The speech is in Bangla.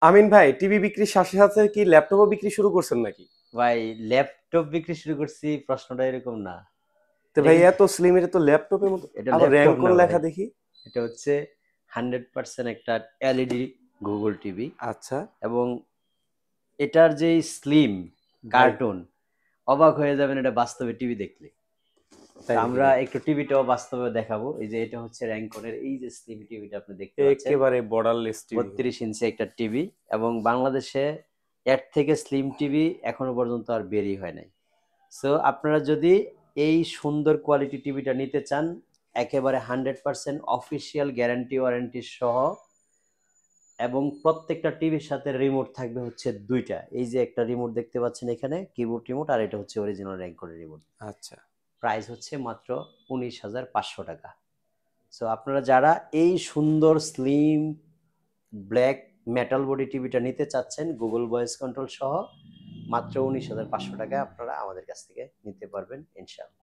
আমিন ভাই, টিভি বিক্রির সাথে সাথে কি ল্যাপটপও বিক্রি শুরু করছেন নাকি? ভাই ল্যাপটপ বিক্রি শুরু করছি, প্রশ্নটা এরকম না। তো এটা ভাই কিন্তু এত স্লিম, এটা তো ল্যাপটপের মতো। এটা আবার ল্যাপটপ র্যাঙ্কন না ভাই। লেখা দেখি। এটা হচ্ছে 100% একটা এলইডি গুগল টিভি। আচ্ছা এবং এটার যে স্লিম ভাই, কার্টুন, অবাক হয়ে যাবেন এটা বাস্তবে টিভি দেখলে। তো তাই নাকি আমরা ভাই? একটু টিভিটাও বাস্তবে দেখাবো। এই যে এটা হচ্ছে র্যাঙ্কনের এই যে স্লিম টিভিটা আপনি দেখতে পাচ্ছেন। একেবারে বর্ডারলেস টিভি ভাই। 32 ইঞ্চি একটা টিভি। এবং বাংলাদেশে এর থেকে স্লিম টিভি এখনো পর্যন্ত আর বেরই হয় নাই। সো আপনারা যদি এই সুন্দর কোয়ালিটি টিভিটা নিতে চান, একেবারে 100% অফিসিয়াল গ্যারান্টি ওয়ারেন্টি সহ, এবং প্রত্যেকটা টিভির সাথে রিমোট থাকবে হচ্ছে ২টা। এই যে একটা রিমোট দেখতে পাচ্ছেন এখানে, কিবোর্ড রিমোট, আর এটা হচ্ছে অরিজিনাল র্যাঙ্কনের রিমোট। আচ্ছা প্রাইস হচ্ছে মাত্র ১৯,৫০০ টাকা। সো আপনারা যারা এই সুন্দর স্লিম ব্ল্যাক মেটাল বডি টিভিটা নিতে চাচ্ছেন গুগল ভয়েস কন্ট্রোল সহ, মাত্র ১৯,৫০০ টাকায় আপনারা আমাদের কাছ থেকে নিতে পারবেন ইনশাআল্লাহ।